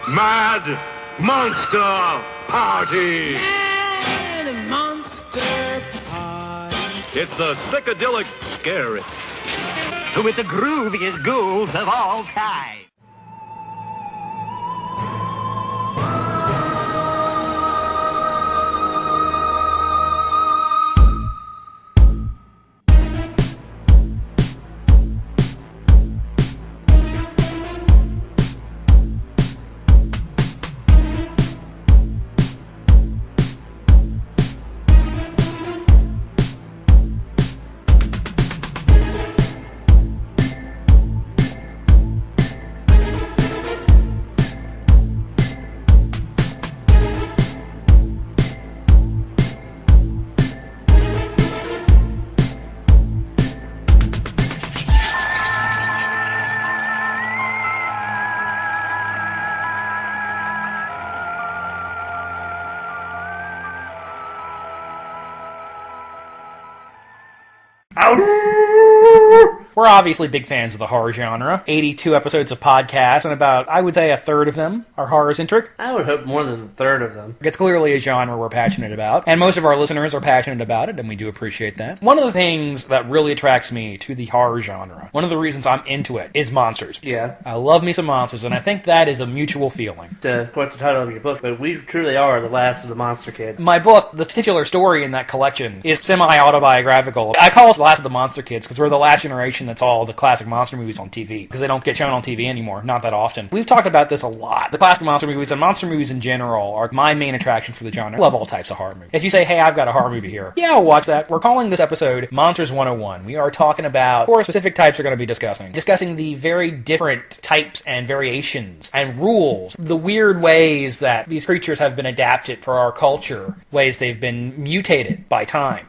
Mad Monster Party! Mad Monster Party. It's a psychedelic scary. With the grooviest ghouls of all time. We're obviously big fans of the horror genre. 82 episodes of podcasts, and about, I would say, a third of them are horror-centric. I would hope more than a third of them. It's clearly a genre we're passionate about, and most of our listeners are passionate about it, and we do appreciate that. One of the things that really attracts me to the horror genre, one of the reasons I'm into it, is monsters. Yeah. I love me some monsters, and I think that is a mutual feeling. To quote the title of your book, but we truly are the last of the monster kids. My book, the titular story in that collection, is semi-autobiographical. I call us the last of the monster kids because we're the last generation that's all the classic monster movies on TV, because they don't get shown on TV anymore, not that often. We've talked about this a lot. The classic monster movies and monster movies in general are my main attraction for the genre. I love all types of horror movies. If you say, hey, I've got a horror movie here, yeah, I'll watch that. We're calling this episode Monsters 101. We are talking about 4 specific types we're going to be discussing the very different types and variations and rules, the weird ways that these creatures have been adapted for our culture, ways they've been mutated by time.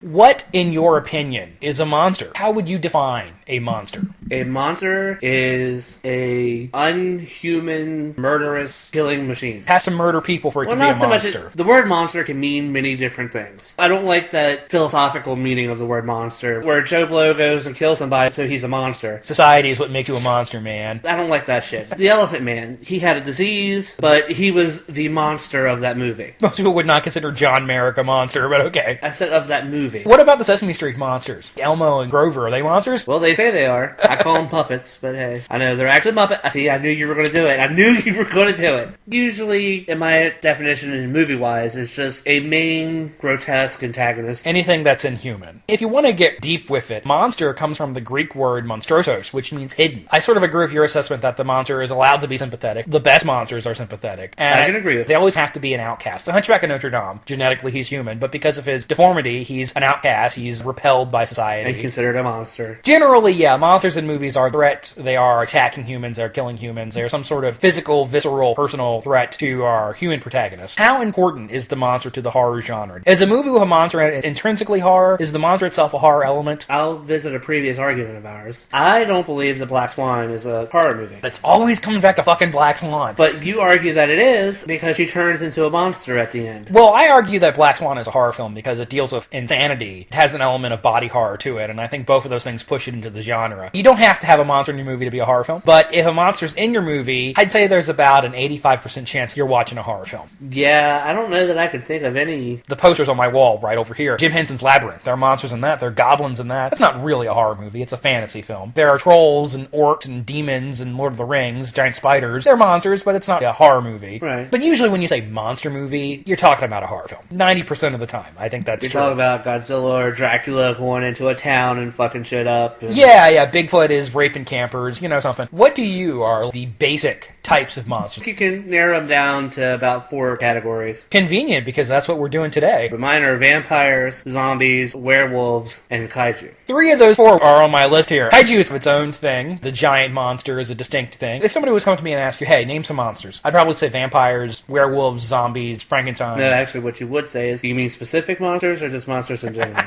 What, in your opinion, is a monster? How would you define a monster? A monster is a unhuman, murderous, killing machine. It has to murder people for it to be a monster. The word monster can mean many different things. I don't like that philosophical meaning of the word monster, where Joe Blow goes and kills somebody, so he's a monster. Society is what makes you a monster, man. I don't like that shit. The Elephant Man, he had a disease, but he was the monster of that movie. Most people would not consider John Merrick a monster, but okay. I said of that movie. What about the Sesame Street monsters? Elmo and Grover, are they monsters? Well, they say they are. I call them puppets, but hey. I know, they're actually Muppets. See, I knew you were going to do it. I knew you were going to do it. Usually, in my definition and movie-wise, it's just a main, grotesque antagonist. Anything that's inhuman. If you want to get deep with it, monster comes from the Greek word monstrosos, which means hidden. I sort of agree with your assessment that the monster is allowed to be sympathetic. The best monsters are sympathetic. And I can agree with they always have to be an outcast. The Hunchback of Notre Dame, genetically he's human, but because of his deformity, he's an outcast. He's repelled by society. And considered a monster. Generally, yeah, monsters in movies are a threat. They are attacking humans. They're killing humans. They're some sort of physical, visceral, personal threat to our human protagonist. How important is the monster to the horror genre? Is a movie with a monster in it intrinsically horror? Is the monster itself a horror element? I'll visit a previous argument of ours. I don't believe The Black Swan is a horror movie. It's always coming back to fucking Black Swan. But you argue that it is because she turns into a monster at the end. Well, I argue that Black Swan is a horror film because it deals with insanity. It has an element of body horror to it, and I think both of those things push it into the genre. You don't have to have a monster in your movie to be a horror film, but if a monster's in your movie, I'd say there's about an 85% chance you're watching a horror film. Yeah, I don't know that I can think of any. The poster's on my wall right over here. Jim Henson's Labyrinth. There are monsters in that. There are goblins in that. It's not really a horror movie. It's a fantasy film. There are trolls and orcs and demons and Lord of the Rings, giant spiders. They're monsters, but it's not a horror movie. Right. But usually when you say monster movie, you're talking about a horror film. 90% of the time. I think that's true. You're talking about Godzilla or Dracula going into a town and fucking shit up. Yeah, Bigfoot is raping campers, something. What to you are the basic types of monsters? You can narrow them down to about 4 categories. Convenient, because that's what we're doing today. But mine are vampires, zombies, werewolves, and kaiju. 3 of those 4 are on my list here. Kaiju is its own thing. The giant monster is a distinct thing. If somebody was coming to me and asked you, hey, name some monsters, I'd probably say vampires, werewolves, zombies, Frankenstein. No, actually what you would say is, do you mean specific monsters or just monsters in general?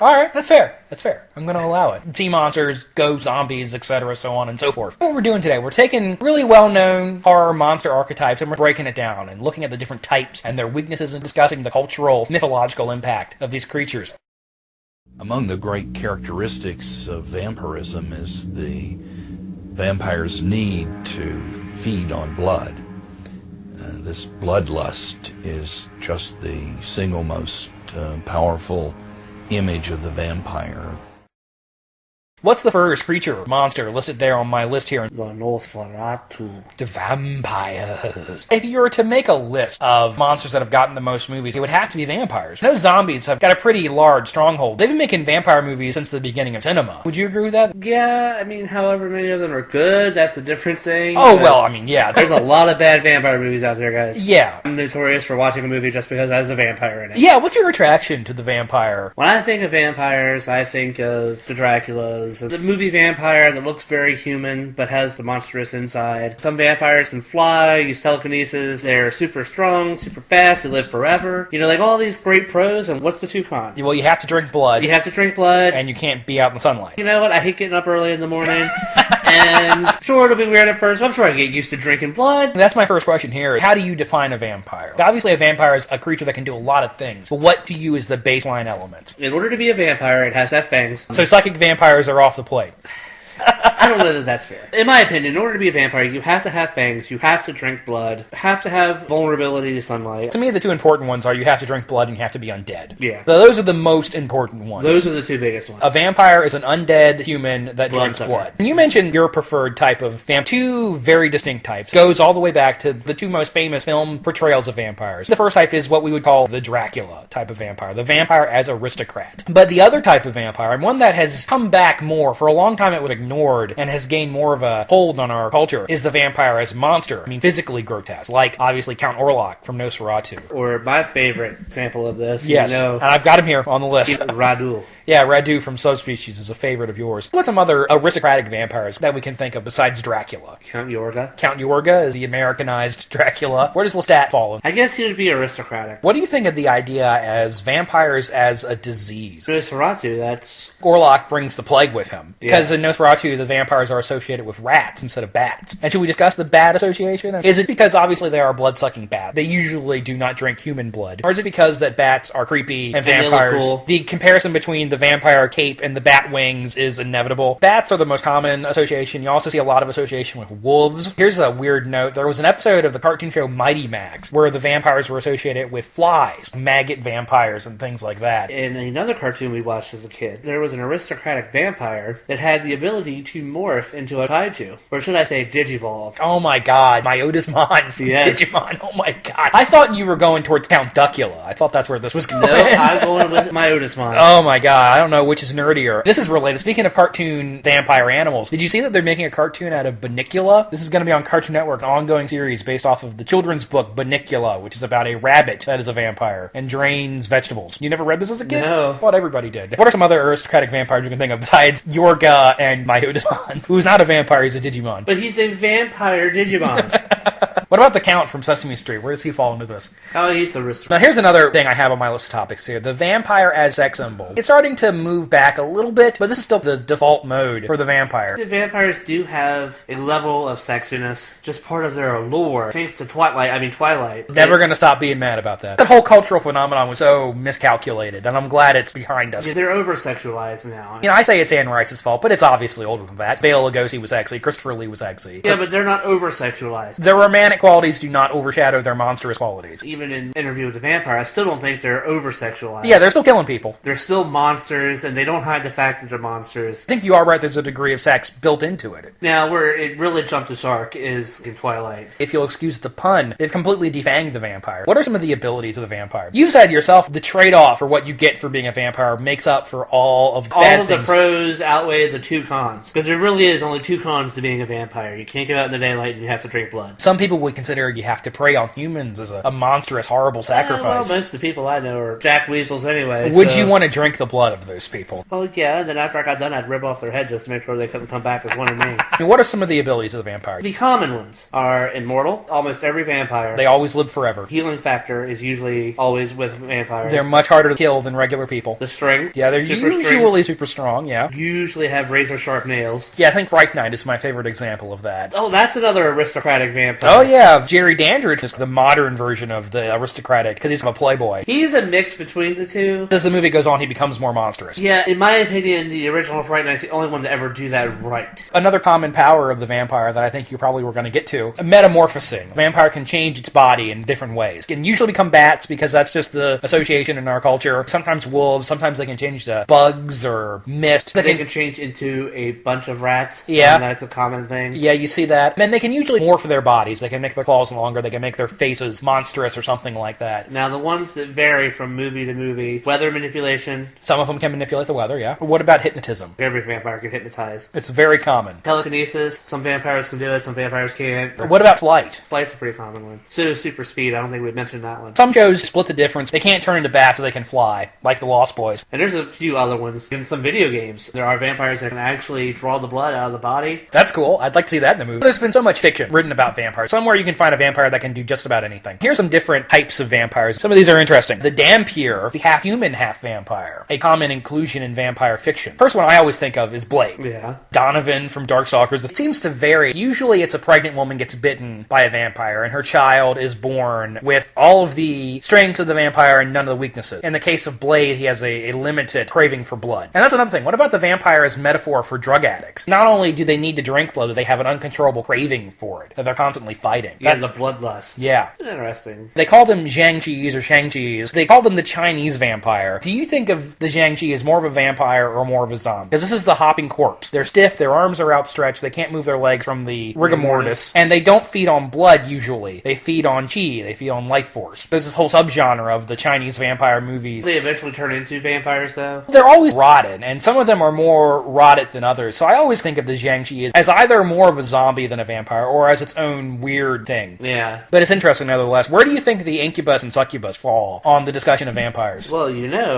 Alright, that's fair. That's fair. I'm gonna allow it. Sea monsters, ghost zombies, etc., so on and so forth. What we're doing today, we're taking really well-known horror monster archetypes and we're breaking it down and looking at the different types and their weaknesses and discussing the cultural, mythological impact of these creatures. Among the great characteristics of vampirism is the vampire's need to feed on blood. This bloodlust is just the single most powerful image of the vampire. What's the first creature, monster, listed there on my list here? The Nosferatu. The vampires. If you were to make a list of monsters that have gotten the most movies, it would have to be vampires. I know zombies have got a pretty large stronghold. They've been making vampire movies since the beginning of cinema. Would you agree with that? Yeah, I mean, however many of them are good, that's a different thing. Oh, well, I mean, yeah. There's a lot of bad vampire movies out there, guys. Yeah. I'm notorious for watching a movie just because it has a vampire in it. Yeah, what's your attraction to the vampire? When I think of vampires, I think of the Draculas. The movie vampire that looks very human, but has the monstrous inside. Some vampires can fly, use telekinesis, they're super strong, super fast, they live forever. You know, like all these great pros, and what's the two cons? Well, you have to drink blood. You have to drink blood. And you can't be out in the sunlight. You know what? I hate getting up early in the morning. And sure, it'll be weird at first, but I'm sure I get used to drinking blood. That's my first question here. How do you define a vampire? Obviously, a vampire is a creature that can do a lot of things, but what to you is the baseline element? In order to be a vampire, it has to have fangs. So psychic vampires are off the plate. I don't know that that's fair. In my opinion, in order to be a vampire, you have to have fangs, you have to drink blood, you have to have vulnerability to sunlight. To me, the two important ones are you have to drink blood and you have to be undead. Yeah. Those are the most important ones. Those are the two biggest ones. A vampire is an undead human that drinks Bloodsucker. blood. And you mentioned your preferred type of vampire. Two very distinct types. Goes all the way back to the two most famous film portrayals of vampires. The first type is what we would call the Dracula type of vampire. The vampire as aristocrat. But the other type of vampire, and one that has come back more, for a long time it was ignored, and has gained more of a hold on our culture, is the vampire as monster. I mean, physically grotesque. Like, obviously, Count Orlok from Nosferatu. Or my favorite example of this, Yes, you know, and I've got him here on the list. Radu. Yeah, Radu from Subspecies is a favorite of yours. What's some other aristocratic vampires that we can think of besides Dracula? Count Yorga. Count Yorga is the Americanized Dracula. Where does Lestat fall in? I guess he would be aristocratic. What do you think of the idea as vampires as a disease? Nosferatu, that's... Orlok brings the plague with him. Because Yeah. in Nosferatu, the vampires are associated with rats instead of bats. And should we discuss the bat association? Is it because obviously they are blood-sucking bats? They usually do not drink human blood. Or is it because that bats are creepy and they look vampires... cool? The comparison between the vampire cape and the bat wings is inevitable. Bats are the most common association. You also see a lot of association with wolves. Here's a weird note. There was an episode of the cartoon show Mighty Max where the vampires were associated with flies, maggot vampires, and things like that. In another cartoon we watched as a kid, there was an aristocratic vampire that had the ability to morph into a kaiju. Or should I say digivolve. Oh my god, Myotismon from Yes. Digimon. Oh my god. I thought you were going towards Count Duckula. I thought that's where this was going. No, I'm going with Myotismon. Oh my god, I don't know which is nerdier. This is related. Speaking of cartoon vampire animals, did you see that they're making a cartoon out of Bunnicula? This is going to be on Cartoon Network, an ongoing series based off of the children's book Bunnicula, which is about a rabbit that is a vampire and drains vegetables. You never read this as a kid? No. I thought everybody did. What are some other aristocratic vampires you can think of besides Yorga and Myotismon, who's not a vampire, he's a Digimon? But he's a vampire Digimon. What about the Count from Sesame Street? Where does he fall into this? Oh, he's aristocratic. Now, here's another thing I have on my list of topics here. The vampire as sex symbol. It's starting to move back a little bit, but this is still the default mode for the vampire. The vampires do have a level of sexiness, just part of their allure. Thanks to Twilight. Never going to stop being mad about that. The whole cultural phenomenon was so miscalculated, and I'm glad it's behind us. Yeah, they're over-sexualized now. You know, I say it's Anne Rice's fault, but it's obviously older than that. Bela Lugosi was sexy. Christopher Lee was sexy. Yeah, but they're not over-sexualized. Their romantic qualities do not overshadow their monstrous qualities. Even in Interview with the Vampire, I still don't think they're over-sexualized. Yeah, they're still killing people. They're still monsters, and they don't hide the fact that they're monsters. I think you are right, there's a degree of sex built into it. Now, where it really jumped the shark is in Twilight. If you'll excuse the pun, they've completely defanged the vampire. What are some of the abilities of the vampire? You said yourself, the trade-off for what you get for being a vampire makes up for all of the bad All of the things. pros outweigh the two cons. Because there really is only two cons to being a vampire. You can't go out in the daylight and you have to drink blood. Some people would consider you have to prey on humans as a monstrous, horrible sacrifice. Well, most of the people I know are jack weasels anyway. Would you want to drink the blood of those people? Oh, yeah, and then after I got done, I'd rip off their head just to make sure they couldn't come back as one of me. And what are some of the abilities of the vampire? The common ones are immortal. Almost every vampire. They always live forever. Healing factor is usually always with vampires. They're much harder to kill than regular people. The strength. Yeah, they're usually super strong, yeah. Usually have razor sharp nails. Yeah, I think Frankenstein is my favorite example of that. Oh, that's another aristocratic vampire. Oh, yeah. Jerry Dandridge is the modern version of the aristocratic because he's a playboy. He's a mix between the two. As the movie goes on, he becomes more monstrous. Yeah, in my opinion, the original Fright Night's the only one to ever do that right. Another common power of the vampire that I think you probably were going to get to, metamorphosing. A vampire can change its body in different ways. It can usually become bats because that's just the association in our culture. Sometimes wolves, sometimes they can change to bugs or mist. They can change into a bunch of rats. Yeah. That's a common thing. Yeah, you see that. And they can usually morph their bodies. They can make their claws longer, they can make their faces monstrous or something like that. Now, the ones that vary from movie to movie, weather manipulation. Some of them can manipulate the weather, yeah. What about hypnotism? Every vampire can hypnotize. It's very common. Telekinesis. Some vampires can do it, some vampires can't. What about flight? Flight's a pretty common one. So super speed, I don't think we'd mention that one. Some shows split the difference. They can't turn into bats so they can fly, like the Lost Boys. And there's a few other ones. In some video games, there are vampires that can actually draw the blood out of the body. That's cool. I'd like to see that in the movie. There's been so much fiction written about vampires. Somewhere you can find a vampire that can do just about anything. Here's some different types of vampires. Some of these are interesting. The Dhampir, the half-human, half-vampire. A common inclusion in vampire fiction. First one I always think of is Blade. Yeah. Donovan from Darkstalkers. It seems to vary. Usually it's a pregnant woman gets bitten by a vampire, and her child is born with all of the strengths of the vampire and none of the weaknesses. In the case of Blade, he has a limited craving for blood. And that's another thing. What about the vampire as metaphor for drug addicts? Not only do they need to drink blood, but they have an uncontrollable craving for it that they're constantly fighting. Yeah, the bloodlust. Yeah. Interesting. They call them Zhangchis or Shang-Chis. They call them the Chinese vampire. Do you think of the Zhangchi as more of a vampire or more of a zombie? Because this is the hopping corpse. They're stiff, their arms are outstretched, they can't move their legs from the rigor mortis, and they don't feed on blood usually. They feed on chi, they feed on life force. There's this whole subgenre of the Chinese vampire movies. They eventually turn into vampires, though? They're always rotted, and some of them are more rotted than others, so I always think of the Zhangchi as either more of a zombie than a vampire, or as its own weird thing. Yeah. But it's interesting nevertheless. Where do you think the incubus and succubus fall on the discussion of vampires? Well,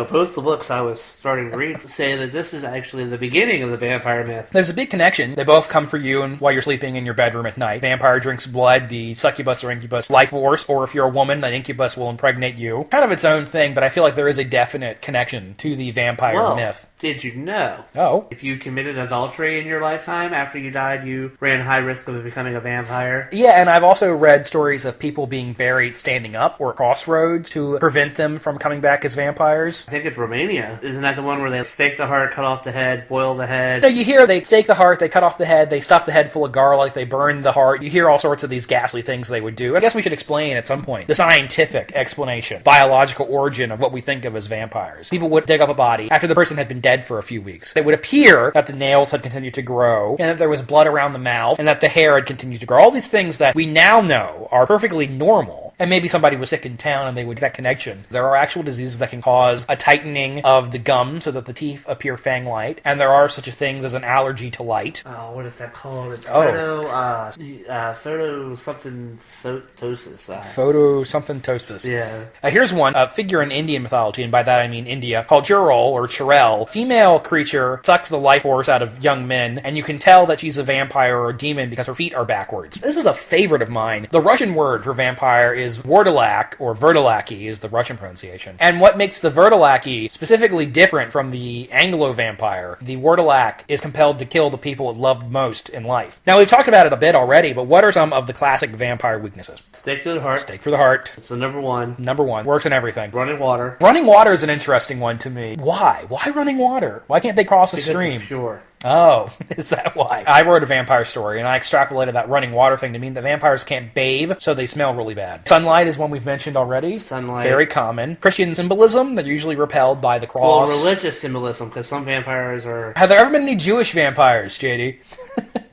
both the books I was starting to read say that this is actually the beginning of the vampire myth. There's a big connection. They both come for you and while you're sleeping in your bedroom at night. Vampire drinks blood, the succubus or incubus life force, or if you're a woman, that incubus will impregnate you. Kind of its own thing, but I feel like there is a definite connection to the vampire myth. Did you know? Oh. If you committed adultery in your lifetime, after you died, you ran high risk of becoming a vampire? Yeah, and I've also read stories of people being buried standing up or crossroads to prevent them from coming back as vampires. I think it's Romania. Isn't that the one where they stake the heart, cut off the head, boil the head? No, you hear they stake the heart, they cut off the head, they stuff the head full of garlic, they burn the heart. You hear all sorts of these ghastly things they would do. I guess we should explain at some point the scientific explanation, biological origin of what we think of as vampires. People would dig up a body after the person had been dead for a few weeks. It would appear that the nails had continued to grow, and that there was blood around the mouth, and that the hair had continued to grow. All these things that we now know are perfectly normal. And maybe somebody was sick in town and they would get that connection. There are actual diseases that can cause a tightening of the gums so that the teeth appear fang-like, and there are such a things as an allergy to light. Oh, what is that called? It's photosomething-tosis. Photosomething-tosis. Yeah. Here's one, a figure in Indian mythology, and by that I mean India, called Churel or Churel. Female creature sucks the life force out of young men, and you can tell that she's a vampire or a demon because her feet are backwards. This is a favorite of mine. The Russian word for vampire is Werdolak, or Verdolaki is the Russian pronunciation. And what makes the Verdolaki specifically different from the Anglo-vampire, the Werdolak is compelled to kill the people it loved most in life. Now, we've talked about it a bit already, but what are some of the classic vampire weaknesses? Stake to the heart. Stake for the heart. It's the number one. Number one. Works in everything. Running water. Running water is an interesting one to me. Why? Why running water? Why can't they cross a stream? It's pure. Oh, is that why? I wrote a vampire story, and I extrapolated that running water thing to mean that vampires can't bathe, so they smell really bad. Sunlight is one we've mentioned already. Sunlight. Very common. Christian symbolism, they're usually repelled by the cross. Well, religious symbolism, because some vampires are... Have there ever been any Jewish vampires, JD?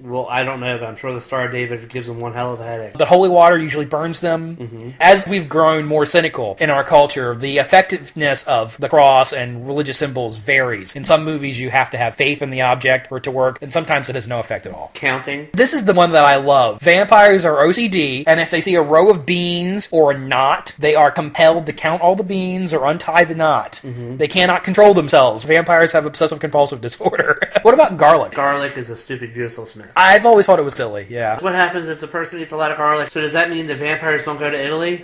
Well, I don't know, but I'm sure the Star of David gives them one hell of a headache. The holy water usually burns them. As we've grown more cynical in our culture, the effectiveness of the cross and religious symbols varies. In some movies, you have to have faith in the object for it to work, and sometimes it has no effect at all. Counting. This is the one that I love. Vampires are OCD, and if they see a row of beans or a knot, they are compelled to count all the beans or untie the knot. They cannot control themselves. Vampires have obsessive-compulsive disorder. What about garlic? Garlic is a stupid useless myth. I've always thought it was silly, yeah. What happens if the person eats a lot of garlic? So does that mean that vampires don't go to Italy?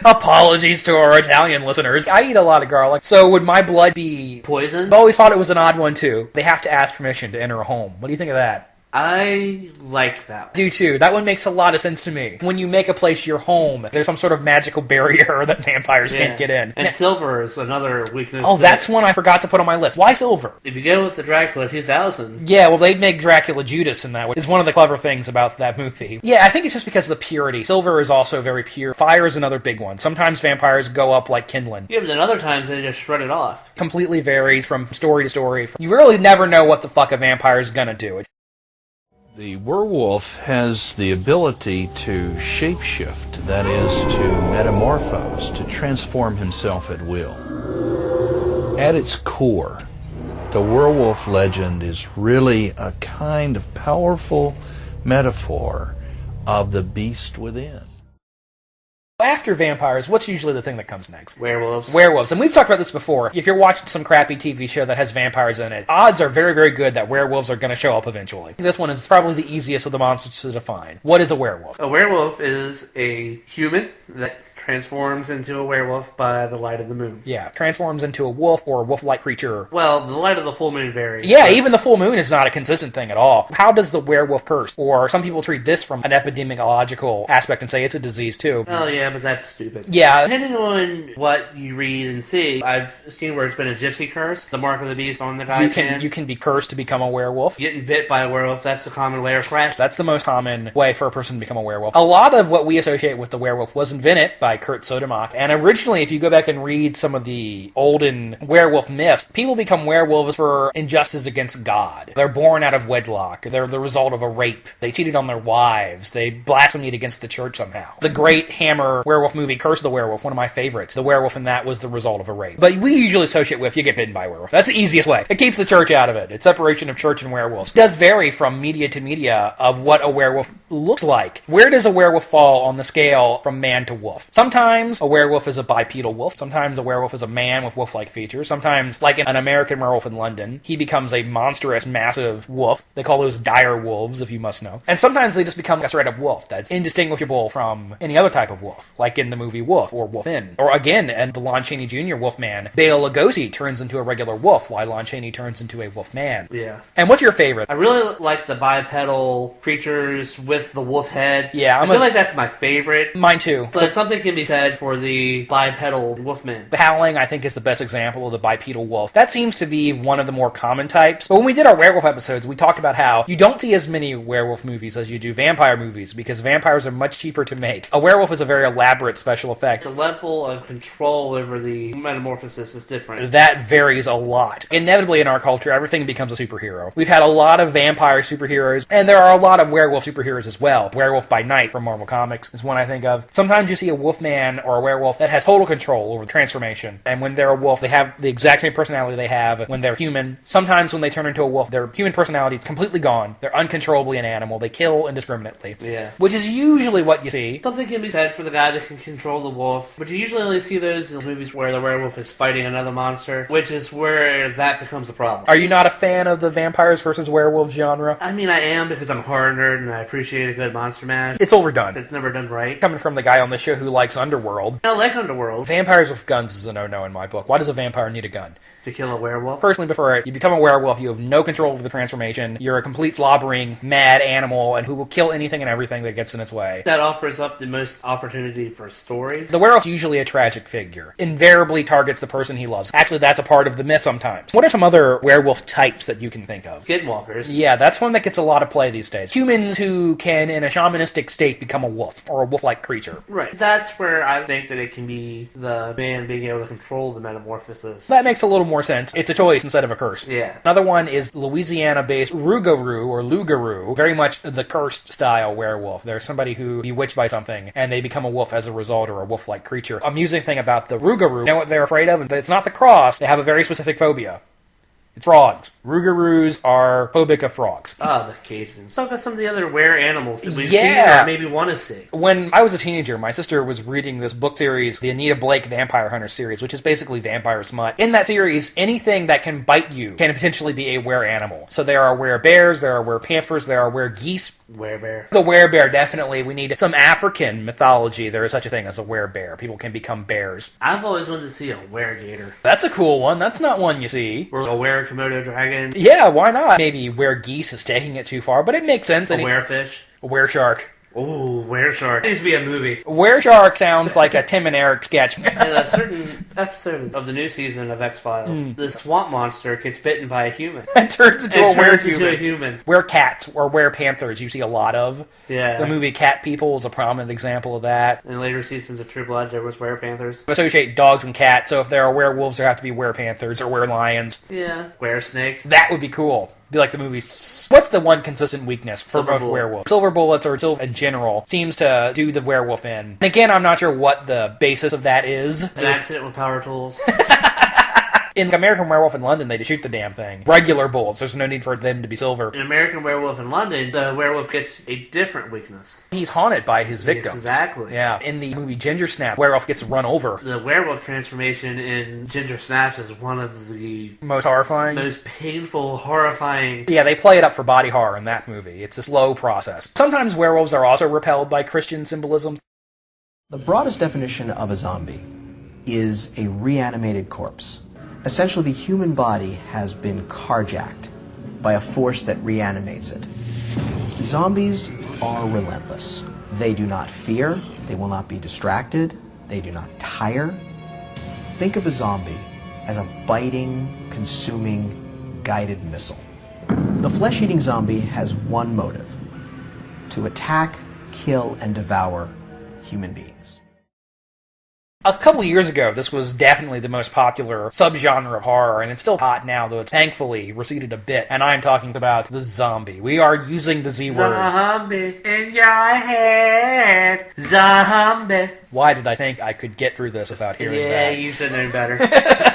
Apologies to our Italian listeners. I eat a lot of garlic, so would my blood be Poison? I've always thought it was an odd one, too. They have to ask permission to enter a home. What do you think of that? I like that one. Do too. That one makes a lot of sense to me. When you make a place your home, there's some sort of magical barrier that vampires can't get in. And silver is another weakness. Oh, that's one I forgot to put on my list. Why silver? If you go with the Dracula 2000... Yeah, well, they'd make Dracula Judas in that, which is one of the clever things about that movie. Yeah, I think it's just because of the purity. Silver is also very pure. Fire is another big one. Sometimes vampires go up like kindling. Yeah, but then other times they just shred it off. Completely varies from story to story. You really never know what the fuck a vampire is gonna do. The werewolf has the ability to shapeshift, that is, to metamorphose, to transform himself at will. At its core, the werewolf legend is really a kind of powerful metaphor of the beast within. After vampires, what's usually the thing that comes next? Werewolves. Werewolves. And we've talked about this before. If you're watching some crappy TV show that has vampires in it, odds are very, very good that werewolves are going to show up eventually. This one is probably the easiest of the monsters to define. What is a werewolf? A werewolf is a human that transforms into a werewolf by the light of the moon. Yeah, transforms into a wolf or a wolf-like creature. Well, the light of the full moon varies. Yeah, even the full moon is not a consistent thing at all. How does the werewolf curse? Or some people treat this from an epidemiological aspect and say it's a disease too. Oh yeah, but that's stupid. Yeah. Depending on what you read and see, I've seen where it's been a gypsy curse, the mark of the beast on the guy's hand. You can be cursed to become a werewolf. Getting bit by a werewolf, that's the common way, or scratched. That's the most common way for a person to become a werewolf. A lot of what we associate with the werewolf was invented by Kurt Sodermack. And originally, if you go back and read some of the olden werewolf myths, people become werewolves for injustice against God. They're born out of wedlock. They're the result of a rape. They cheated on their wives. They blasphemed against the church somehow. The great Hammer werewolf movie, Curse of the Werewolf, one of my favorites. The werewolf in that was the result of a rape. But we usually associate with, you get bitten by a werewolf. That's the easiest way. It keeps the church out of it. It's separation of church and werewolves. It does vary from media to media of what a werewolf looks like. Where does a werewolf fall on the scale from man to wolf? Sometimes a werewolf is a bipedal wolf. Sometimes a werewolf is a man with wolf-like features. Sometimes, like an American Werewolf in London, he becomes a monstrous, massive wolf. They call those dire wolves, if you must know. And sometimes they just become a straight-up wolf that's indistinguishable from any other type of wolf, like in the movie Wolf or Wolf In. Or again, in the Lon Chaney Jr. Wolfman, Bela Lugosi turns into a regular wolf, while Lon Chaney turns into a wolf man. Yeah. And what's your favorite? I really like the bipedal creatures with the wolf head. Yeah, I feel like that's my favorite. Mine too. But something can be said for the bipedal wolfman. The Howling, I think, is the best example of the bipedal wolf. That seems to be one of the more common types. But when we did our werewolf episodes, we talked about how you don't see as many werewolf movies as you do vampire movies, because vampires are much cheaper to make. A werewolf is a very elaborate special effect. The level of control over the metamorphosis is different. That varies a lot. Inevitably in our culture, everything becomes a superhero. We've had a lot of vampire superheroes, and there are a lot of werewolf superheroes as well. Werewolf by Night from Marvel Comics is one I think of. Sometimes you see a wolfman or a werewolf that has total control over transformation. And when they're a wolf, they have the exact same personality they have when they're human. Sometimes when they turn into a wolf, their human personality is completely gone. They're uncontrollably an animal. They kill indiscriminately. Yeah. Which is usually what you see. Something can be said for the guy that can control the wolf, but you usually only see those in movies where the werewolf is fighting another monster, which is where that becomes a problem. Are you not a fan of the vampires versus werewolves genre? I mean, I am, because I'm a horror nerd and I appreciate a good monster mash. It's overdone. It's never done right. Coming from the guy on the show who likes Underworld. I like Underworld. Vampires with guns is a no-no in my book. Why does a vampire need a gun? To kill a werewolf? Personally, before you become a werewolf, you have no control over the transformation. You're a complete slobbering, mad animal and who will kill anything and everything that gets in its way. That offers up the most opportunity for story. The werewolf's usually a tragic figure. Invariably targets the person he loves. Actually, that's a part of the myth sometimes. What are some other werewolf types that you can think of? Skinwalkers. Yeah, that's one that gets a lot of play these days. Humans who can, in a shamanistic state, become a wolf, or a wolf-like creature. Right. That's where I think that it can be the man being able to control the metamorphosis. That makes a little more sense. It's a choice instead of a curse. Yeah. Another one is Louisiana-based Rougarou or Lougarou, very much the cursed style werewolf. There's somebody who bewitched by something and they become a wolf as a result, or a wolf-like creature. Amusing thing about the Rougarou, you know what they're afraid of? It's not the cross. They have a very specific phobia. It's frogs. Rougarous are phobic of frogs. Oh, the Cajuns. Talk about some of the other were animals that we've Yeah. seen or maybe want to see. When I was a teenager, my sister was reading this book series, the Anita Blake Vampire Hunter series, which is basically vampire smut. In that series, anything that can bite you can potentially be a were animal. So there are were bears, there are were panthers, there are were geese. Werebear. The werebear, definitely. We need some African mythology. There is such a thing as a werebear. People can become bears. I've always wanted to see a weregator. That's a cool one. That's not one you see. Or a were Komodo dragon. Yeah, why not? Maybe were geese is taking it too far, but it makes sense. A werefish. A were shark. Ooh, were shark. It needs to be a movie. Were shark sounds like a Tim and Eric sketch. In a certain episode of the new season of X-Files, the swamp monster gets bitten by a human. It turns into a human. Were cats or were panthers you see a lot of. Yeah. The movie Cat People is a prominent example of that. In later seasons of True Blood, there was were panthers. Associate dogs and cats, so if there are werewolves, there have to be were panthers or were lions. Yeah. Were snake. That would be cool. Be like the movie. What's the one consistent weakness for Silver both bullet. werewolves? Silver bullets or silver in general seems to do the werewolf in. And again, I'm not sure what the basis of that is. An accident with power tools. In American Werewolf in London, they just shoot the damn thing. Regular bullets. There's no need for them to be silver. In American Werewolf in London, the werewolf gets a different weakness. He's haunted by his victims. Exactly. Yeah. In the movie Ginger Snap, werewolf gets run over. The werewolf transformation in Ginger Snaps is one of the Most horrifying. most painful, horrifying. Yeah, they play it up for body horror in that movie. It's a slow process. Sometimes werewolves are also repelled by Christian symbolism. The broadest definition of a zombie is a reanimated corpse. Essentially, the human body has been carjacked by a force that reanimates it. Zombies are relentless. They do not fear, they will not be distracted, they do not tire. Think of a zombie as a biting, consuming, guided missile. The flesh-eating zombie has one motive: to attack, kill, and devour human beings. A couple of years ago, this was definitely the most popular subgenre of horror, and it's still hot now, though it's thankfully receded a bit. And I'm talking about the zombie. We are using the Z word. Zombie in your head. Zombie. Why did I think I could get through this without hearing Yeah, that? you should know better.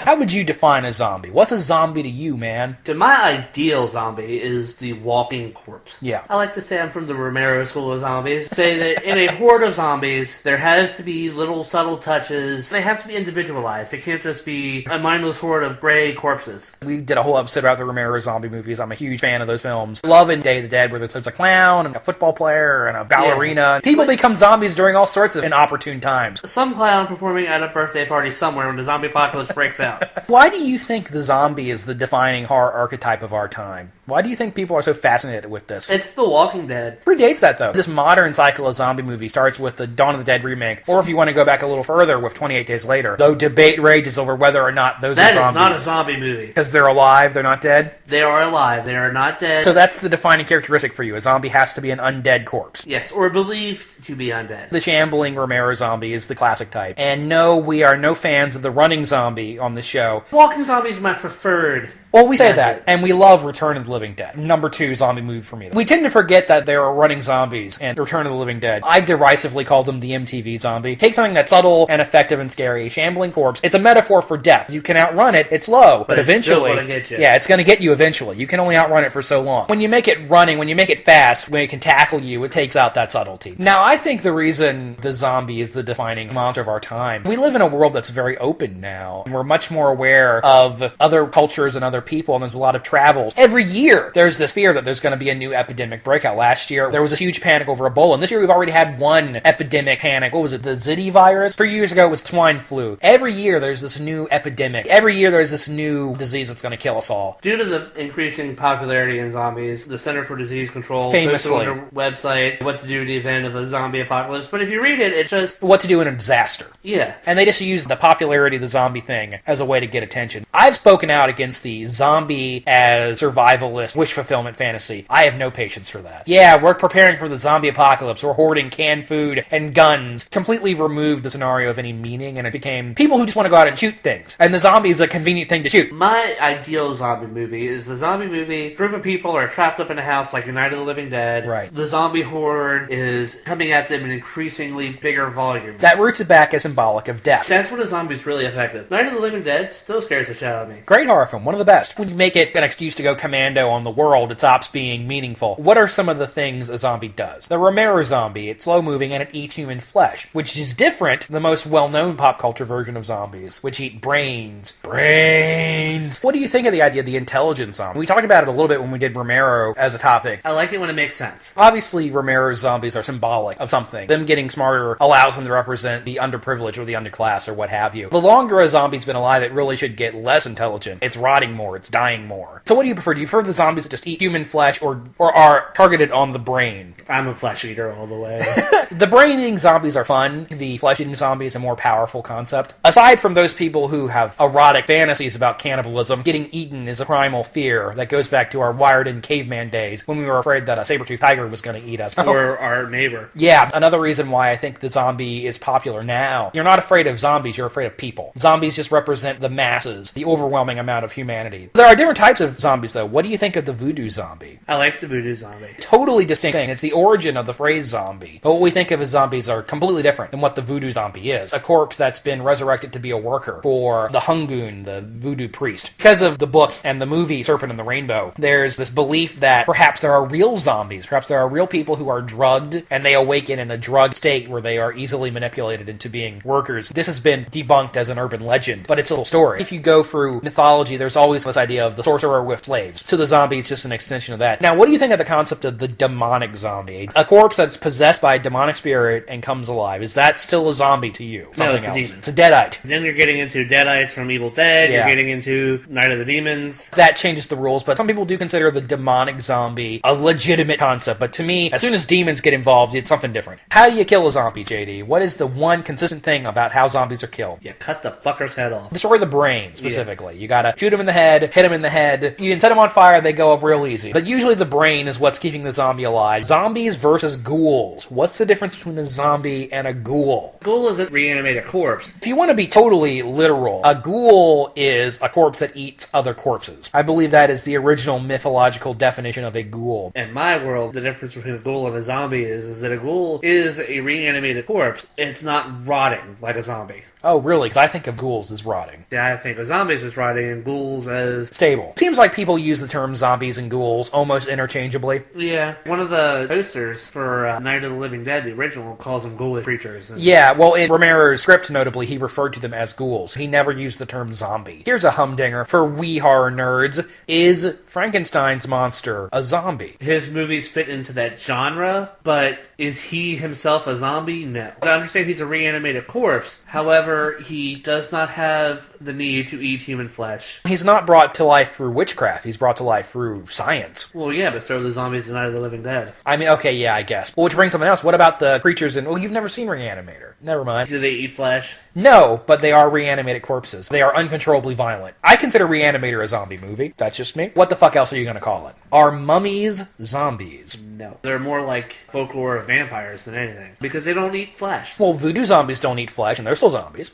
How would you define a zombie? What's a zombie to you, man? So my ideal zombie is the walking corpse. Yeah. I like to say I'm from the Romero school of zombies. Say that in a horde of zombies, there has to be little subtle touches. They have to be individualized. They can't just be a mindless horde of gray corpses. We did a whole episode about the Romero zombie movies. I'm a huge fan of those films. Love in Day of the Dead, where there's a clown and a football player and a ballerina. Yeah. People become zombies during all sorts of inopportune times. Some clown performing at a birthday party somewhere when the zombie apocalypse breaks out. Why do you think the zombie is the defining horror archetype of our time? Why do you think people are so fascinated with this? It's The Walking Dead. Predates that, though. This modern cycle of zombie movies starts with the Dawn of the Dead remake, or if you want to go back a little further, with 28 Days Later, though debate rages over whether or not those are zombies. That is not a zombie movie. Because they're alive, they're not dead? They are alive. They are not dead. So that's the defining characteristic for you. A zombie has to be an undead corpse. Yes, or believed to be undead. The shambling Romero zombie is the classic type. And no, we are no fans of the running zombie on the show. Walking zombie is my preferred. Well, we say method. that, and we love Return of the Living Dead. Number 2 zombie movie for me. We tend to forget that there are running zombies and Return of the Living Dead. I derisively call them the MTV zombie. Take something that's subtle and effective and scary, a shambling corpse. It's a metaphor for death. You can outrun it, it's low, but it's eventually... still gonna get you. Yeah, it's going to get you eventually. You can only outrun it for so long. When you make it running, when you make it fast, when it can tackle you, it takes out that subtlety. Now, I think the reason the zombie is the defining monster of our time, we live in a world that's very open now, and we're much more aware of other cultures and other people, and there's a lot of travels. Every year, there's this fear that there's going to be a new epidemic breakout. Last year, there was a huge panic over Ebola, and this year we've already had one epidemic panic. What was it, the Ziti virus? 3 years ago, it was swine flu. Every year, there's this new epidemic. Every year, there's this new disease that's going to kill us all. Due to the increasing popularity in zombies, the Center for Disease Control Famously. posted on their website what to do in the event of a zombie apocalypse. But if you read it, it's just... What to do in a disaster. Yeah. And they just use the popularity of the zombie thing as a way to get attention. I've spoken out against the zombie as survivalist mindless wish fulfillment fantasy. I have no patience for that. Yeah, we're preparing for the zombie apocalypse. We're hoarding canned food and guns. Completely removed the scenario of any meaning, and it became people who just want to go out and shoot things. And the zombie is a convenient thing to shoot. My ideal zombie movie is the zombie movie. Group of people are trapped up in a house like Night of the Living Dead. Right. The zombie horde is coming at them in increasingly bigger volume. That roots it back as symbolic of death. That's when a zombie's really effective. Night of the Living Dead still scares the shit out of me. Great horror film, one of the best. When you make it an excuse to go commando on the world, it stops being meaningful. What are some of the things a zombie does? The Romero zombie, it's slow-moving and it eats human flesh, which is different than the most well-known pop culture version of zombies, which eat brains. Brains! What do you think of the idea of the intelligent zombie? We talked about it a little bit when we did Romero as a topic. I like it when it makes sense. Obviously, Romero's zombies are symbolic of something. Them getting smarter allows them to represent the underprivileged or the underclass or what have you. The longer a zombie's been alive, it really should get less intelligent. It's rotting more. It's dying more. So what do you prefer? Do you prefer the zombies that just eat human flesh or are targeted on the brain? I'm a flesh eater all the way. The brain-eating zombies are fun. The flesh-eating zombie is a more powerful concept. Aside from those people who have erotic fantasies about cannibalism, getting eaten is a primal fear that goes back to our wired-in caveman days when we were afraid that a saber-toothed tiger was going to eat us. Or our neighbor. Yeah, another reason why I think the zombie is popular now. You're not afraid of zombies, you're afraid of people. Zombies just represent the masses, the overwhelming amount of humanity. There are different types of zombies, though. What do you think of the voodoo zombie? I like the voodoo zombie. Totally distinct thing. It's the origin of the phrase zombie. But what we think of as zombies are completely different than what the voodoo zombie is. A corpse that's been resurrected to be a worker for the Hungoon, the voodoo priest. Because of the book and the movie Serpent and the Rainbow, there's this belief that perhaps there are real zombies. Perhaps there are real people who are drugged and they awaken in a drugged state where they are easily manipulated into being workers. This has been debunked as an urban legend, but it's a little story. If you go through mythology, there's always this idea of the sorcerer with slaves. So the zombie is just an extension of that. Now, what do you think of the concept of the demonic zombie? A corpse that's possessed by a demonic spirit and comes alive. Is that still a zombie to you? No, Something it's a else. demon. It's a deadite. Then you're getting into Deadites from Evil Dead, Yeah. you're getting into Night of the Demons. That changes the rules, but some people do consider the demonic zombie a legitimate concept. But to me, as soon as demons get involved, it's something different. How do you kill a zombie, JD? What is the one consistent thing about how zombies are killed? You cut the fucker's head off. Destroy the brain, specifically. You gotta shoot them in the head, hit them in the head. You can set them on fire, they go up real easy. But usually the brain is what's keeping the zombie alive. Zombies versus ghouls. What's the difference between a zombie and a ghoul? Ghoul is a reanimated corpse. If you want to be totally literal, a ghoul is a corpse that eats other corpses. I believe that is the original mythological definition of a ghoul. In my world, the difference between a ghoul and a zombie is that a ghoul is a reanimated corpse. It's not rotting like a zombie. Oh, really? Because I think of ghouls as rotting. Yeah, I think of zombies as rotting and ghouls as... Stable. Seems like people use the term zombies and ghouls almost interchangeably. Yeah. One of the posters for Night of the Living Dead, the original, calls them ghoulish creatures. And Yeah, well, in Romero's script, notably, he referred to them as ghouls. He never used the term zombie. Here's a humdinger for we horror nerds. Is Frankenstein's monster a zombie? his movies fit into that genre, but is he himself a zombie? No. I understand he's a reanimated corpse. However, he does not have the need to eat human flesh. He's not brought to life through witchcraft. He's brought to life through science. Well, yeah, but so are the zombies in Night of the Living Dead. I mean, okay, yeah, I guess. Well, which brings something else. What about the creatures in... Well, you've never seen Reanimator. Never mind. Do they eat flesh? No, but they are reanimated corpses. They are uncontrollably violent. I consider Reanimator a zombie movie. That's just me. What the fuck else are you going to call it? Are mummies zombies? No. They're more like folklore of vampires than anything. Because they don't eat flesh. Well, voodoo zombies don't eat flesh, and they're still zombies.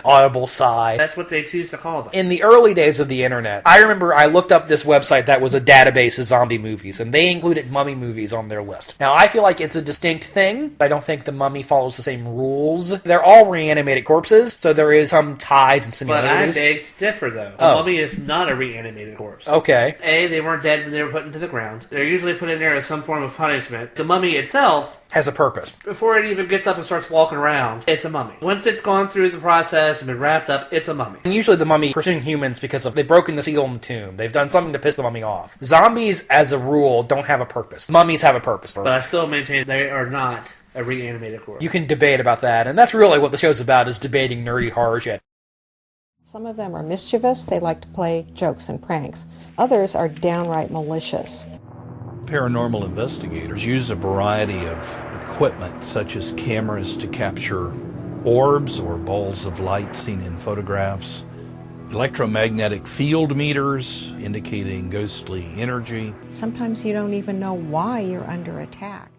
Audible sigh. That's what they choose to call them. In the early days of the internet, I remember I looked up this website that was a database of zombie movies, and they included mummy movies on their list. Now, I feel like it's a distinct thing. I don't think the mummy follows the same rules. They're all reanimated corpses, so there is some ties and But I similarities. beg to differ, though. The Oh. mummy is not a reanimated corpse. Okay. A, they weren't dead when they were put into the ground. They're usually put in there as some form of punishment. The mummy itself, Has a purpose. before it even gets up and starts walking around, it's a mummy. Once it's gone through the process and been wrapped up, it's a mummy. And usually the mummy pursuing humans because of they've broken the seal in the tomb. They've done something to piss the mummy off. Zombies, as a rule, don't have a purpose. Mummies have a purpose. But I still maintain they are not a reanimated corpse. You can debate about that, and that's really what the show's about, is debating nerdy horror shit. Some of them are mischievous. They like to play jokes and pranks. Others are downright malicious. Paranormal investigators use a variety of equipment, such as cameras to capture orbs or balls of light seen in photographs, electromagnetic field meters indicating ghostly energy. Sometimes you don't even know why you're under attack.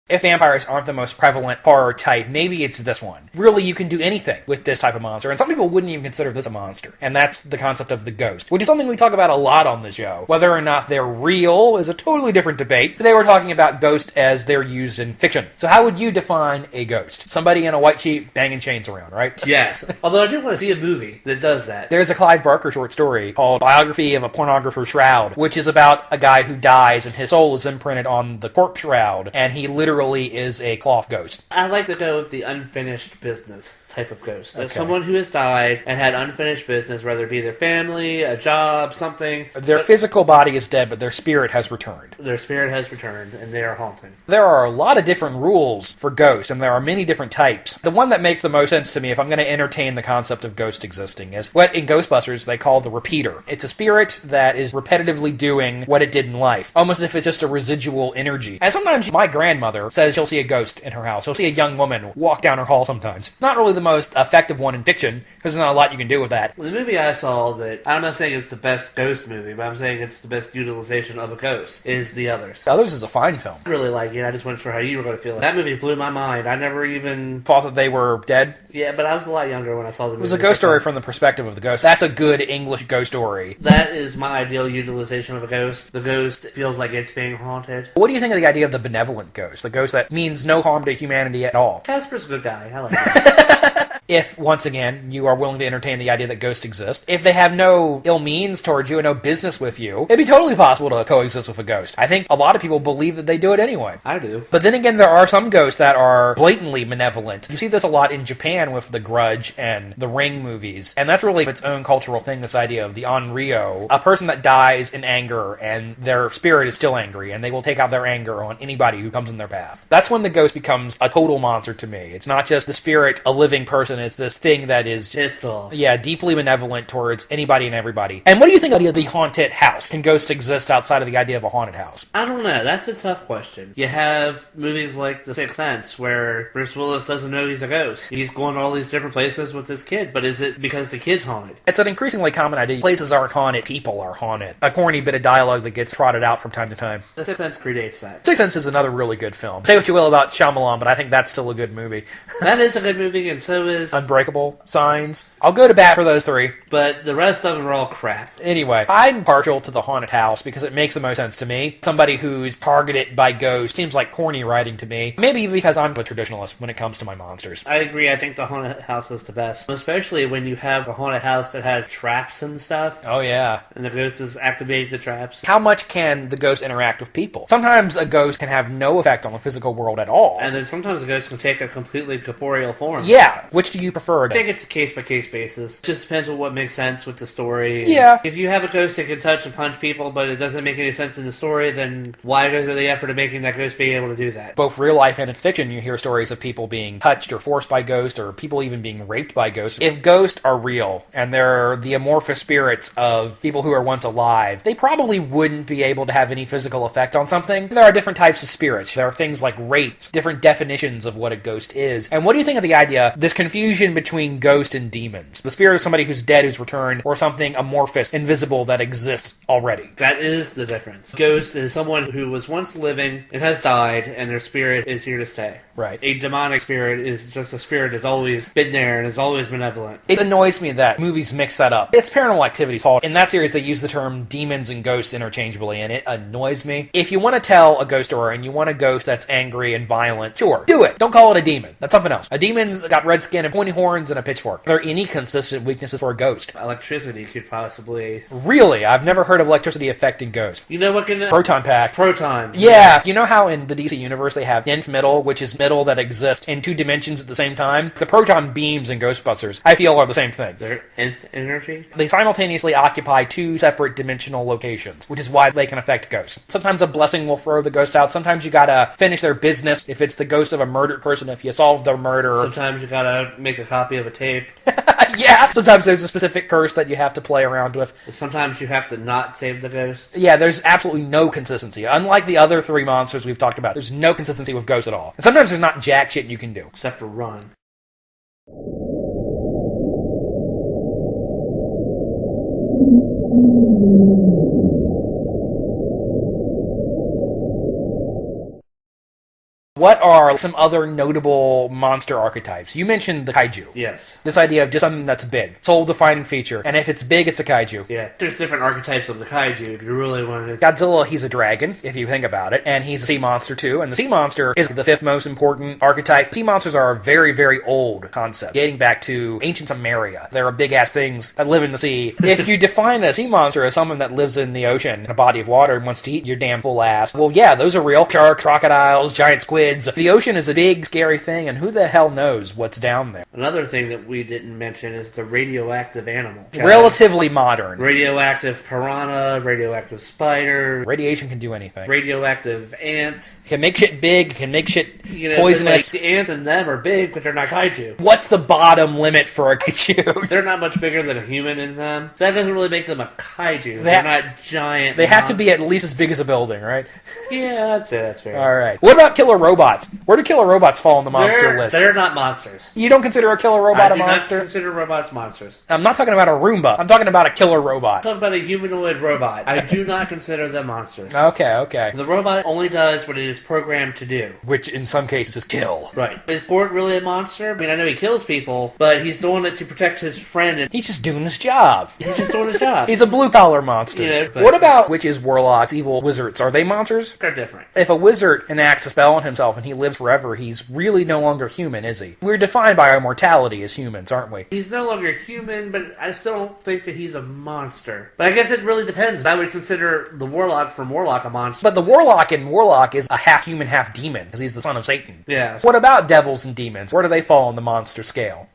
If vampires aren't the most prevalent horror type, maybe it's this one. Really, you can do anything with this type of monster, and some people wouldn't even consider this a monster. And that's the concept of the ghost, which is something we talk about a lot on the show. Whether or not they're real is a totally different debate. Today we're talking about ghosts as they're used in fiction. So how would you define a ghost? Somebody in a white sheet banging chains around, right? Yes. Although I do want to see a movie that does that. There's a Clive Barker short story called Biography of a Pornographer's Shroud, which is about a guy who dies and his soul is imprinted on the corpse shroud, and he literally is a cloth ghost. I like to go with the unfinished business type of ghost. Okay. Someone who has died and had unfinished business, whether it be their family, a job, something. Their physical body is dead, but their spirit has returned. Their spirit has returned, and they are haunting. There are a lot of different rules for ghosts, and there are many different types. The one that makes the most sense to me, if I'm going to entertain the concept of ghost existing, is what in Ghostbusters they call the repeater. It's a spirit that is repetitively doing what it did in life, almost as if it's just a residual energy. And sometimes my grandmother says she'll see a ghost in her house. She'll see a young woman walk down her hall sometimes. Not really the most effective one in fiction, because there's not a lot you can do with that. The movie I saw that, I'm not saying it's the best ghost movie, but I'm saying it's the best utilization of a ghost, is The Others. The Others is a fine film. I really like it. I just wasn't sure how you were going to feel. That movie blew my mind. I never even Thought that they were dead? Yeah, but I was a lot younger when I saw the movie. It was a ghost story from the perspective of the ghost. That's a good English ghost story. That is my ideal utilization of a ghost. The ghost feels like it's being haunted. What do you think of the idea of the benevolent ghost? The ghost that means no harm to humanity at all? Casper's a good guy. I like that. If, once again, you are willing to entertain the idea that ghosts exist, if they have no ill means towards you and no business with you, it'd be totally possible to coexist with a ghost. I think a lot of people believe that they do it anyway. I do. But then again, there are some ghosts that are blatantly malevolent. You see this a lot in Japan with the Grudge and the Ring movies, and that's really its own cultural thing, this idea of the onryo, a person that dies in anger and their spirit is still angry, and they will take out their anger on anybody who comes in their path. That's when the ghost becomes a total monster to me. It's not just the spirit, a living person, it's this thing that is pissed off. Yeah, deeply benevolent towards anybody and everybody. And what do you think of the idea of the haunted house? Can ghosts exist outside of the idea of a haunted house? I don't know. That's a tough question. You have movies like The Sixth Sense where Bruce Willis doesn't know he's a ghost. He's going to all these different places with his kid, but is it because the kid's haunted? It's an increasingly common idea. Places aren't haunted, people are haunted. A corny bit of dialogue that gets trotted out from time to time. The Sixth Sense predates that. Sixth Sense is another really good film. Say what you will about Shyamalan, but I think that's still a good movie. That is a good movie, and so is Unbreakable, Signs. I'll go to bat for those three. But the rest of them are all crap. Anyway, I'm partial to the haunted house because it makes the most sense to me. Somebody who's targeted by ghosts seems like corny writing to me. Maybe because I'm a traditionalist when it comes to my monsters. I agree. I think the haunted house is the best. Especially when you have a haunted house that has traps and stuff. Oh, yeah. And the ghost has activated the traps. How much can the ghost interact with people? Sometimes a ghost can have no effect on the physical world at all. And then sometimes a ghost can take a completely corporeal form. Yeah. Which do you prefer? I think it's a case-by-case basis. It just depends on what makes sense with the story. Yeah. If you have a ghost that can touch and punch people, but it doesn't make any sense in the story, then why go through the effort of making that ghost be able to do that? Both real life and in fiction, you hear stories of people being touched or forced by ghosts, or people even being raped by ghosts. If ghosts are real, and they're the amorphous spirits of people who were once alive, they probably wouldn't be able to have any physical effect on something. There are different types of spirits. There are things like wraiths, different definitions of what a ghost is. And what do you think of the idea, this confusion between ghost and demons? The spirit of somebody who's dead who's returned, or something amorphous, invisible, that exists already. That is the difference. Ghost is someone who was once living and has died, and their spirit is here to stay. Right. A demonic spirit is just a spirit that's always been there and has always benevolent. It annoys me that movies mix that up. It's Paranormal Activity's fault. In that series, they use the term demons and ghosts interchangeably, and it annoys me. If you want to tell a ghost story and you want a ghost that's angry and violent, sure, do it. Don't call it a demon. That's something else. A demon's got red skin and pointy horns and a pitchfork. Are there any consistent weaknesses for a ghost? Electricity could possibly... Really? I've never heard of electricity affecting ghosts. You know what can... Proton pack. Protons. Yeah. You know how in the DC universe they have nth middle, which is middle that exists in two dimensions at the same time? The proton beams in Ghostbusters, I feel, are the same thing. They're nth energy? They simultaneously occupy two separate dimensional locations, which is why they can affect ghosts. Sometimes a blessing will throw the ghost out. Sometimes you gotta finish their business if it's the ghost of a murdered person, if you solve their murder. Sometimes you gotta make a copy of a tape. Yeah! Sometimes there's a specific curse that you have to play around with. Sometimes you have to not save the ghost. Yeah, there's absolutely no consistency. Unlike the other three monsters we've talked about, there's no consistency with ghosts at all. And sometimes there's not jack shit you can do. Except for run. What are some other notable monster archetypes? You mentioned the kaiju. Yes. This idea of just something that's big. Sole defining feature. And if it's big, it's a kaiju. Yeah. There's different archetypes of the kaiju if you really want to... Godzilla, he's a dragon, if you think about it. And he's a sea monster, too. And the sea monster is the fifth most important archetype. Sea monsters are a very, very old concept, dating back to ancient Sumeria. There are big-ass things that live in the sea. If you define a sea monster as someone that lives in the ocean, in a body of water, and wants to eat your damn full ass, well, yeah, those are real. Sharks, crocodiles, giant squids. The ocean is a big, scary thing, and who the hell knows what's down there? Another thing that we didn't mention is the radioactive animal. Relatively modern. Radioactive piranha, radioactive spider. Radiation can do anything. Radioactive ants. Can make shit big, can make shit poisonous. Like, the ants and them are big, but they're not kaiju. What's the bottom limit for a kaiju? They're not much bigger than a human in them. So that doesn't really make them a kaiju. They're not giant. They have to be at least as big as a building, right? Yeah, I'd say that's fair. Alright. What about killer robots? Where do killer robots fall on the monster list? They're not monsters. You don't consider a killer robot a monster? I do not consider robots monsters. I'm not talking about a Roomba. I'm talking about a killer robot. I'm talking about a humanoid robot. I do not consider them monsters. Okay. The robot only does what it is programmed to do. Which in some cases is kill. Right. Is Gort really a monster? I mean, I know he kills people, but he's doing it to protect his friend. And he's just doing his job. He's just doing his job. He's a blue-collar monster. You know, what about witches, warlocks, evil wizards? Are they monsters? They're different. If a wizard enacts a spell on himself and he lives forever, he's really no longer human, is he? We're defined by our mortality as humans, aren't we? He's no longer human, but I still don't think that he's a monster. But I guess it really depends. I would consider the warlock from Warlock a monster. But the warlock in Warlock is a half human, half demon, because he's the son of Satan. Yeah. What about devils and demons? Where do they fall on the monster scale?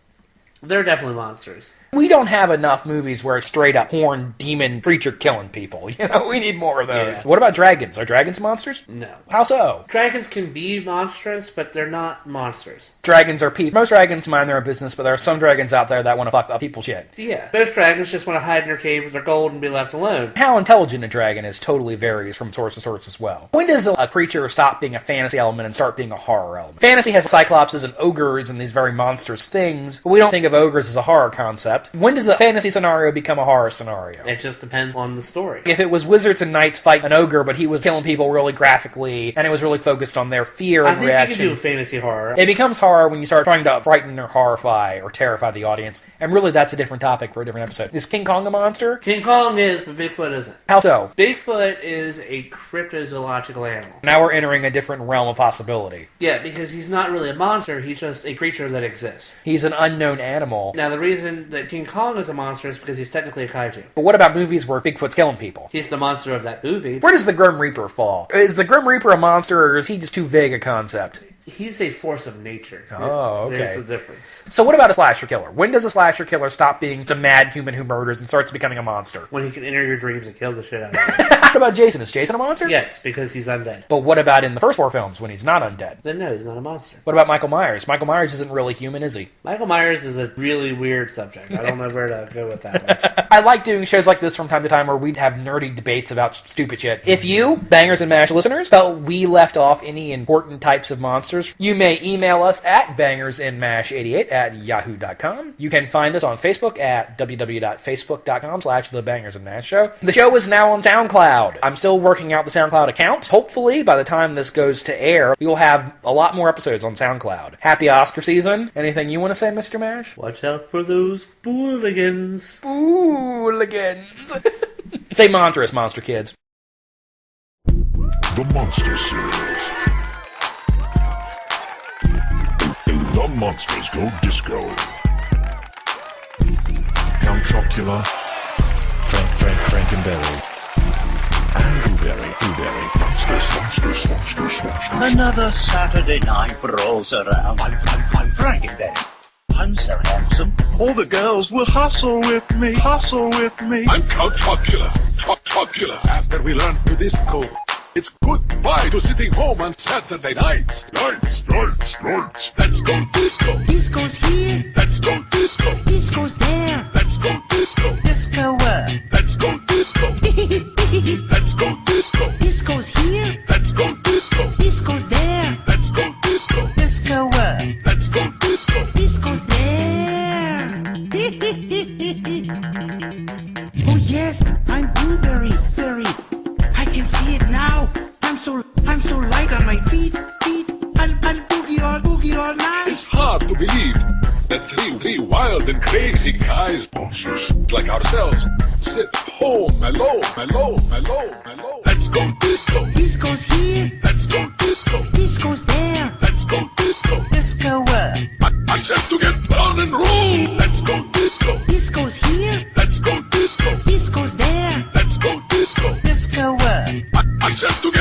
They're definitely monsters. We don't have enough movies where it's straight up horned demon creature killing people. You know, we need more of those. Yeah. What about dragons? Are dragons monsters? No. How so? Dragons can be monstrous, but they're not monsters. Dragons are people. Most dragons mind their own business, but there are some dragons out there that want to fuck up people's shit. Yeah. Most dragons just want to hide in their cave with their gold and be left alone. How intelligent a dragon is totally varies from source to source as well. When does a creature stop being a fantasy element and start being a horror element? Fantasy has cyclopses and ogres and these very monstrous things, but we don't think of ogres as a horror concept. When does a fantasy scenario become a horror scenario? It just depends on the story. If it was wizards and knights fight an ogre, but he was killing people really graphically, and it was really focused on their fear and reaction. I think you can do fantasy horror. It becomes horror when you start trying to frighten or horrify or terrify the audience, and really that's a different topic for a different episode. Is King Kong a monster? King Kong is, but Bigfoot isn't. How so? Bigfoot is a cryptozoological animal. Now we're entering a different realm of possibility. Yeah, because he's not really a monster, he's just a creature that exists. He's an unknown animal. Now the reason that King Kong is a monster is because he's technically a kaiju. But what about movies where Bigfoot's killing people? He's the monster of that movie. Where does the Grim Reaper fall? Is the Grim Reaper a monster, or is he just too vague a concept? He's a force of nature. Oh, okay. There's a difference. So what about a slasher killer? When does a slasher killer stop being a mad human who murders and starts becoming a monster? When he can enter your dreams and kill the shit out of you. What about Jason? Is Jason a monster? Yes, because he's undead. But what about in the first 4 films when he's not undead? Then no, he's not a monster. What about Michael Myers? Michael Myers isn't really human, is he? Michael Myers is a really weird subject. I don't know where to go with that one. I like doing shows like this from time to time where we'd have nerdy debates about stupid shit. If you, Bangers and Mash listeners, felt we left off any important types of monsters, you may email us at bangersandmash88@yahoo.com. You can find us on Facebook at www.facebook.com/thebangersandmashtshow. The show is now on SoundCloud. I'm still working out the SoundCloud account. Hopefully, by the time this goes to air, we will have a lot more episodes on SoundCloud. Happy Oscar season. Anything you want to say, Mr. Mash? Watch out for those booligans. Booligans. Say monstrous, monster kids. The Monster Series. The monsters go disco. Count Chocula, Frankenberry, and Blueberry. Monsters. Another Saturday night rolls around. I'm Frankenberry. I'm so handsome. All the girls will hustle with me. I'm Count Chocula. Chocula. After we learn to disco, it's goodbye to sitting home on Saturday nights. Lights. Let's go disco. Disco's here. Let's go disco. Disco's there. Let's go disco. Disco where? Let's go disco. Let's go disco. Disco's here. Let's go disco. Disco's there. Let's go disco. Disco where? Let's go disco. Disco's there. Oh Yes, I'm Blueberry, Berry. I can see it now. I'm so light on my feet. I'll boogie all night. It's hard to believe that three wild and crazy guys, monsters like ourselves, sit home alone. Let's go disco. Disco's here. Let's go disco. Disco's there. Let's go disco. Disco where? I said to get down and roll. Let's go disco. Disco's here. Let's go disco. Disco's there. Let's go disco. Disco where? I said to